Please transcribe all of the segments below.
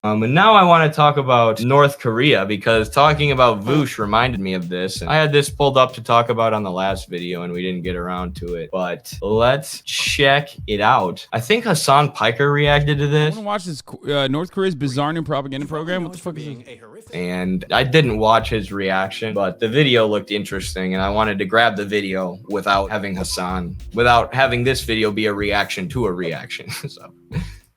And now I want to talk about North Korea because talking about Voosh reminded me of this. I had this pulled up to talk about on the last video and we didn't get around to it, but let's check it out. I think Hassan Piker reacted to I this. want to watch this North Korea's bizarre new propaganda program. What the fuck is it? And I didn't watch his reaction, but the video looked interesting and I wanted to grab the video without having this video be a reaction to a reaction. So.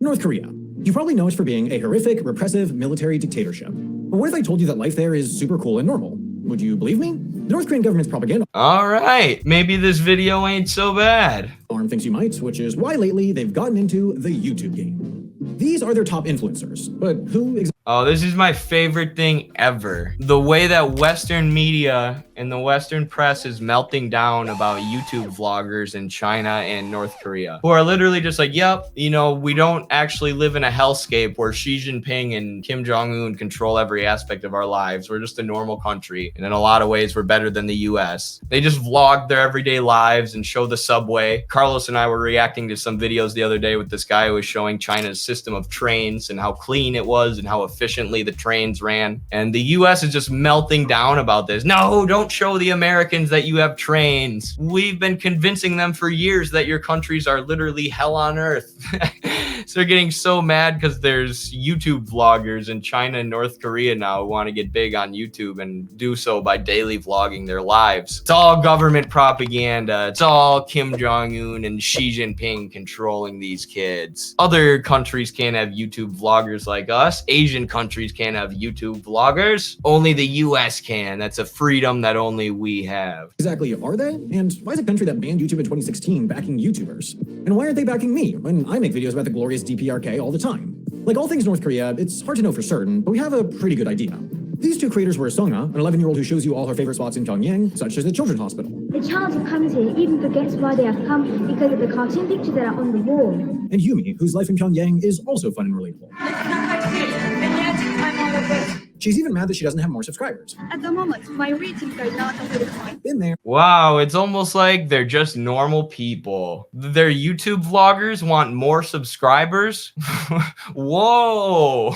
North Korea. You probably know it for being a horrific, repressive military dictatorship. But what if I told you that life there is super cool and normal? Would you believe me? The North Korean government's propaganda Alright, maybe this video ain't so bad. arm thinks you might, which is why lately they've gotten into the YouTube game. These are their top influencers, but who exactly? Oh, this is my favorite thing ever. The way that Western media and the Western press is melting down about YouTube vloggers in China and North Korea, who are literally just like, yep, you know, we don't actually live in a hellscape where Xi Jinping and Kim Jong-un control every aspect of our lives. We're just a normal country, and in a lot of ways, we're better than the US. They just vlog their everyday lives and show the subway. Carlos and I were reacting to some videos the other day with this guy who was showing China's system of trains and how clean it was and how efficiently the trains ran. And the US is just melting down about this. No, don't show the Americans that you have trains. We've been convincing them for years that your countries are literally hell on earth. So they're getting so mad because there's YouTube vloggers in China and North Korea now who want to get big on YouTube and do so by daily vlogging their lives. It's all government propaganda. It's all Kim Jong-un and Xi Jinping controlling these kids. Other countries can't have YouTube vloggers like us. Asian countries can't have YouTube vloggers. Only the US can. That's a freedom that only we have. Exactly are they? And why is a country that banned YouTube in 2016 backing YouTubers? And why aren't they backing me when I make videos about the glorious DPRK all the time? Like all things North Korea, it's hard to know for certain, but we have a pretty good idea. These two creators were Songa, an 11-year-old who shows you all her favorite spots in Pyongyang, such as the Children's Hospital. The child who comes here even forgets why they have come because of the cartoon pictures that are on the wall. And Yumi, whose life in Pyongyang is also fun and relatable. She's even mad that she doesn't have more subscribers. At the moment, my ratings are not up to the point. Been there. Wow, it's almost like they're just normal people. Their YouTube vloggers want more subscribers? Whoa!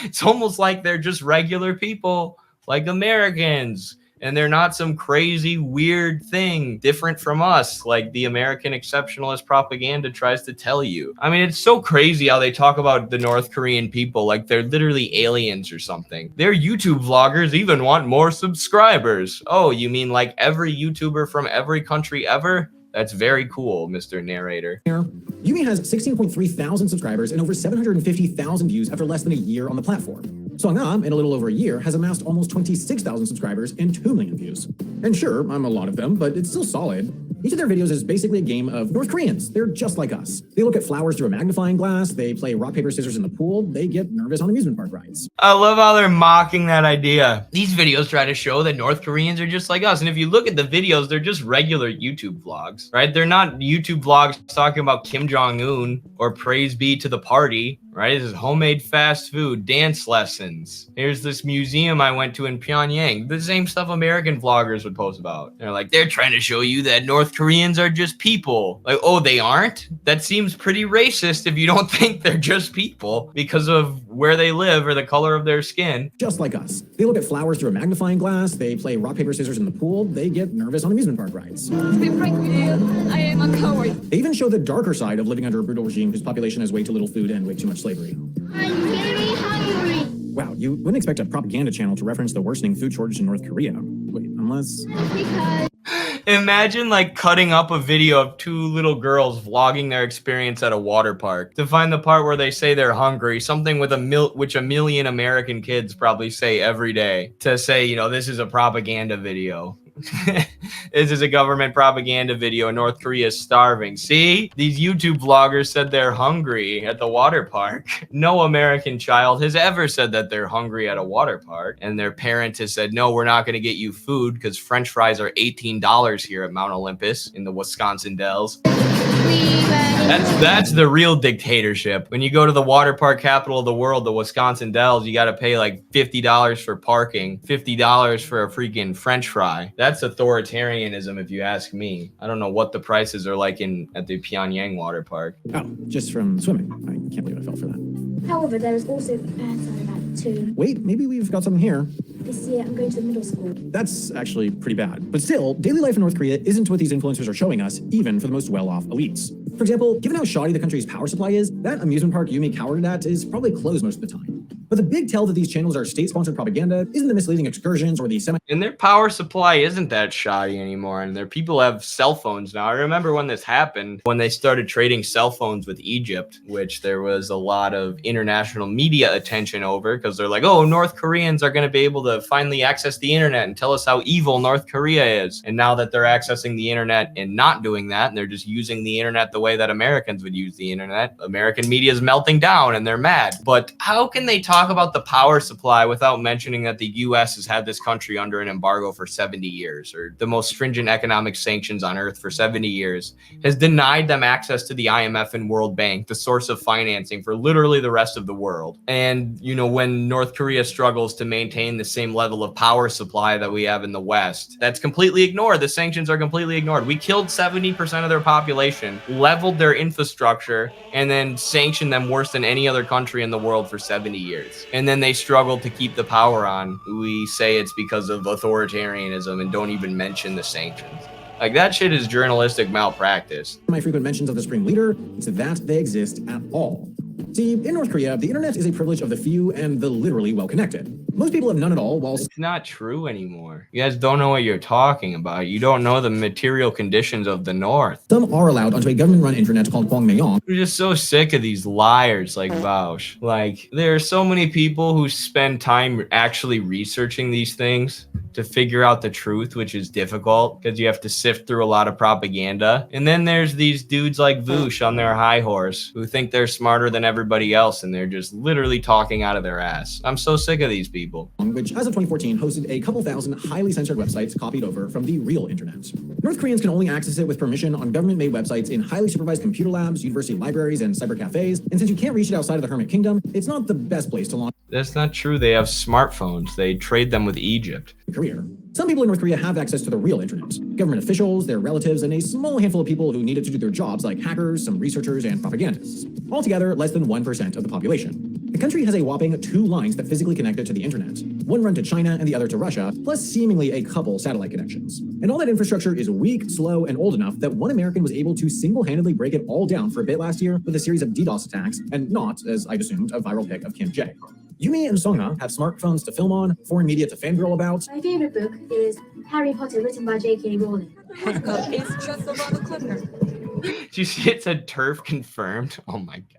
It's almost like they're just regular people, like Americans. And they're not some crazy, weird thing different from us, like the American exceptionalist propaganda tries to tell you. I mean, it's so crazy how they talk about the North Korean people like they're literally aliens or something. Their YouTube vloggers even want more subscribers. Oh, you mean like every YouTuber from every country ever? That's very cool, Mr. Narrator. Yumi has 16.3 thousand subscribers and over 750,000 views after less than a year on the platform. Songa, in a little over a year, has amassed almost 26,000 subscribers and 2 million views. And sure, I'm a lot of them, but it's still solid. Each of their videos is basically a game of North Koreans. They're just like us. They look at flowers through a magnifying glass, they play rock, paper, scissors in the pool, they get nervous on amusement park rides. I love how they're mocking that idea. These videos try to show that North Koreans are just like us. And if you look at the videos, they're just regular YouTube vlogs, right? They're not YouTube vlogs talking about Kim Jong-un or praise be to the party, right? This is homemade fast food, dance lessons. Here's this museum I went to in Pyongyang. The same stuff American vloggers would post about. They're like, they're trying to show you that North Koreans are just people. Like, oh, they aren't? That seems pretty racist if you don't think they're just people because of where they live or the color of their skin. Just like us. They look at flowers through a magnifying glass, they play rock, paper, scissors in the pool, they get nervous on amusement park rides. To be frank with you, I am a coward. They even show the darker side of living under a brutal regime whose population has way too little food and way too much slavery. I'm very hungry. Wow, you wouldn't expect a propaganda channel to reference the worsening food shortage in North Korea. Wait, unless... Because Imagine like cutting up a video of two little girls vlogging their experience at a water park to find the part where they say they're hungry, something with which a million American kids probably say every day, to say, you know, this is a propaganda video. This is a government propaganda video. North Korea is starving. See, these YouTube vloggers said they're hungry at the water park. No American child has ever said that they're hungry at a water park, and their parent has said, no, we're not going to get you food because French fries are $18 here at Mount Olympus in the Wisconsin Dells. That's the real dictatorship. When you go to the water park capital of the world, the Wisconsin Dells, you got to pay like $50 for parking, $50 for a freaking French fry. That's authoritarianism, if you ask me. I don't know what the prices are like at the Pyongyang water park. Oh, just from swimming. I can't believe I fell for that. However, there is also sorry, about 2. Wait, maybe we've got something here. This year, I'm going to the middle school. That's actually pretty bad. But still, daily life in North Korea isn't what these influencers are showing us, even for the most well-off elites. For example, given how shoddy the country's power supply is, that amusement park you may cower at is probably closed most of the time. But the big tell that these channels are state-sponsored propaganda isn't the misleading excursions or the And their power supply isn't that shoddy anymore, and their people have cell phones now. I remember when this happened, when they started trading cell phones with Egypt, which there was a lot of international media attention over, because they're like, oh, North Koreans are going to be able to finally access the internet and tell us how evil North Korea is. And now that they're accessing the internet and not doing that, and they're just using the internet the way that Americans would use the internet, American media is melting down and they're mad. But how can they talk about the power supply without mentioning that the US has had this country under an embargo for 70 years, or the most stringent economic sanctions on earth for 70 years, has denied them access to the IMF and World Bank, the source of financing for literally the rest of the world. And, you know, when North Korea struggles to maintain the same level of power supply that we have in the West, that's completely ignored. The sanctions are completely ignored. We killed 70% of their population, leveled their infrastructure, and then sanctioned them worse than any other country in the world for 70 years. And then they struggle to keep the power on. We say it's because of authoritarianism and don't even mention the sanctions. Like, that shit is journalistic malpractice. My frequent mentions of the Supreme Leader, it's that they exist at all. See, in North Korea, the internet is a privilege of the few and the literally well-connected. Most people have none at all, while... It's not true anymore. You guys don't know what you're talking about. You don't know the material conditions of the North. Some are allowed onto a government-run internet called Gwangmyeong. We're just so sick of these liars like Vaush. Like, there are so many people who spend time actually researching these things to figure out the truth, which is difficult because you have to sift through a lot of propaganda. And then there's these dudes like Vaush on their high horse who think they're smarter than everybody else, and they're just literally talking out of their ass. I'm so sick of these people. Which, as of 2014, hosted a couple thousand highly censored websites copied over from the real internet. North Koreans can only access it with permission on government-made websites in highly supervised computer labs, university libraries, and cyber cafes. And since you can't reach it outside of the Hermit Kingdom, it's not the best place to launch. That's not true. They have smartphones. They trade them with Egypt. Career. Some people in North Korea have access to the real internet. Government officials, their relatives, and a small handful of people who need it to do their jobs, like hackers, some researchers, and propagandists. Altogether, less than 1% of the population. The country has a whopping 2 lines that physically connect it to the internet. One run to China and the other to Russia, plus seemingly a couple satellite connections. And all that infrastructure is weak, slow, and old enough that one American was able to single-handedly break it all down for a bit last year with a series of DDoS attacks, and not, as I'd assumed, a viral pic of Kim Jae. Yumi and Songha have smartphones to film on, foreign media to fangirl about. My favorite book is Harry Potter, written by J.K. Rowling. It's just about a clicker. Did you see it said turf confirmed? Oh my gosh.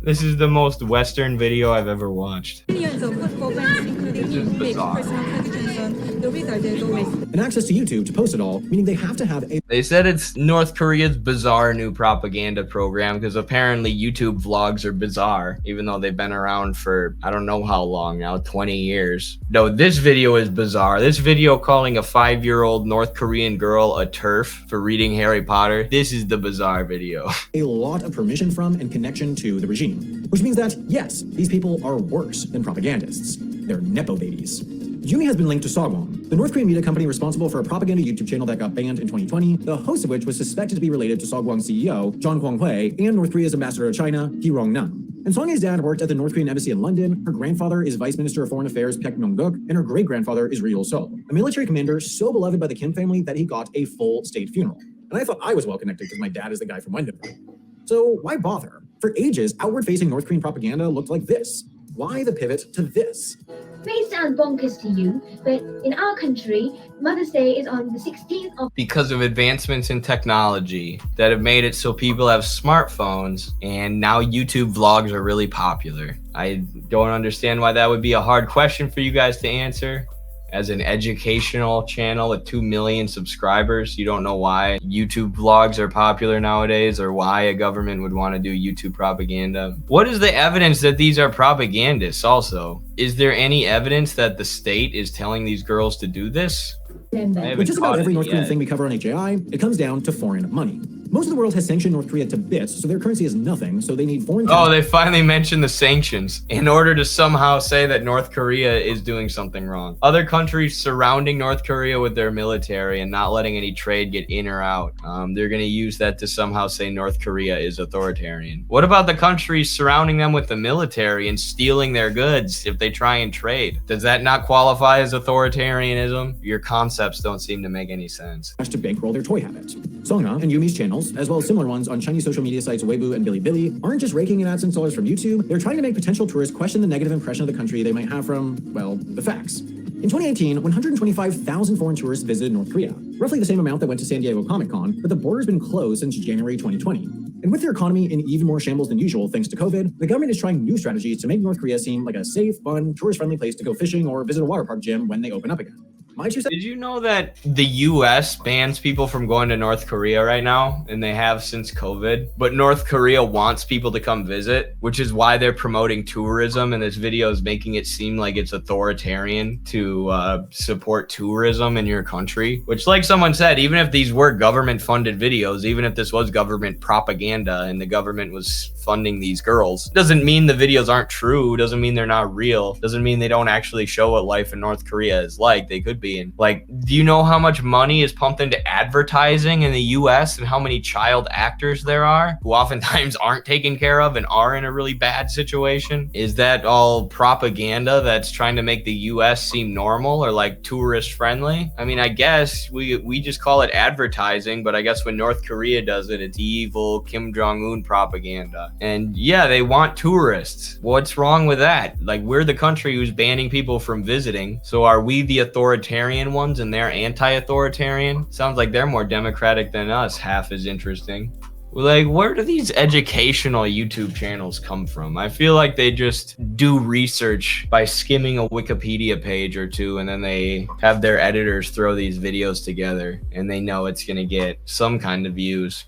This is the most Western video I've ever watched. Millions of football fans, including him, make personal predictions on the result as always. And access to YouTube to post it all, meaning they have to have a... They said it's North Korea's bizarre new propaganda program because apparently YouTube vlogs are bizarre, even though they've been around for I don't know how long now, 20 years. No, this video is bizarre. This video calling a 5-year-old North Korean girl a TERF for reading Harry Potter. This is the bizarre video. A lot of permission from and connection to the regime, which means that, yes, these people are worse than propagandists. They're Nepo babies. Yumi has been linked to Sogwon, the North Korean media company responsible for a propaganda YouTube channel that got banned in 2020, the host of which was suspected to be related to Sogwon's CEO, John Kwang-hui, and North Korea's ambassador to China, Hee Rong-nam. And Songhae's dad worked at the North Korean embassy in London, her grandfather is Vice Minister of Foreign Affairs Paek Myung-guk, and her great-grandfather is Ri Yol-sol, a military commander so beloved by the Kim family that he got a full state funeral. And I thought I was well-connected because my dad is the guy from Wendenburg. So why bother? For ages, outward-facing North Korean propaganda looked like this. Why the pivot to this? May sound bonkers to you, but in our country, Mother's Day is on the 16th of... Because of advancements in technology that have made it so people have smartphones, and now YouTube vlogs are really popular. I don't understand why that would be a hard question for you guys to answer. As an educational channel with 2 million subscribers, you don't know why YouTube vlogs are popular nowadays or why a government would want to do YouTube propaganda. What is the evidence that these are propagandists also? Is there any evidence that the state is telling these girls to do this? With just about every North Korean thing we cover on HAI, it comes down to foreign money. Most of the world has sanctioned North Korea to bits, so their currency is nothing, so they need foreign Oh, they finally mentioned the sanctions in order to somehow say that North Korea is doing something wrong. Other countries surrounding North Korea with their military and not letting any trade get in or out. They're going to use that to somehow say North Korea is authoritarian. What about the countries surrounding them with the military and stealing their goods if they try and trade? Does that not qualify as authoritarianism? Your concepts don't seem to make any sense. to bankroll their toy habits. Songnam and Yumi's channels, as well as similar ones on Chinese social media sites Weibo and Bilibili, aren't just raking in AdSense dollars from YouTube, they're trying to make potential tourists question the negative impression of the country they might have from, well, the facts. In 2018, 125,000 foreign tourists visited North Korea, roughly the same amount that went to San Diego Comic-Con, but the border's been closed since January 2020. And with their economy in even more shambles than usual thanks to COVID, the government is trying new strategies to make North Korea seem like a safe, fun, tourist-friendly place to go fishing or visit a water park gym when they open up again. My 2 cents. Did you know that the US bans people from going to North Korea right now? And they have since COVID. But North Korea wants people to come visit, which is why they're promoting tourism. And this video is making it seem like it's authoritarian to support tourism in your country. Which, like someone said, even if these were government-funded videos, even if this was government propaganda and the government was funding these girls, doesn't mean the videos aren't true, doesn't mean they're not real, doesn't mean they don't actually show what life in North Korea is like. They could be. And like, do you know how much money is pumped into advertising in the US and how many child actors there are who oftentimes aren't taken care of and are in a really bad situation? Is that all propaganda that's trying to make the US seem normal or like tourist friendly? I mean, I guess we just call it advertising, but I guess when North Korea does it, it's evil Kim Jong-un propaganda. And yeah, they want tourists. What's wrong with that? Like, we're the country who's banning people from visiting. So are we the authoritarian ones and they're anti-authoritarian? Sounds like they're more democratic than us, half as interesting. Like, where do these educational YouTube channels come from? I feel like they just do research by skimming a Wikipedia page or two, and then they have their editors throw these videos together, and they know it's gonna get some kind of views.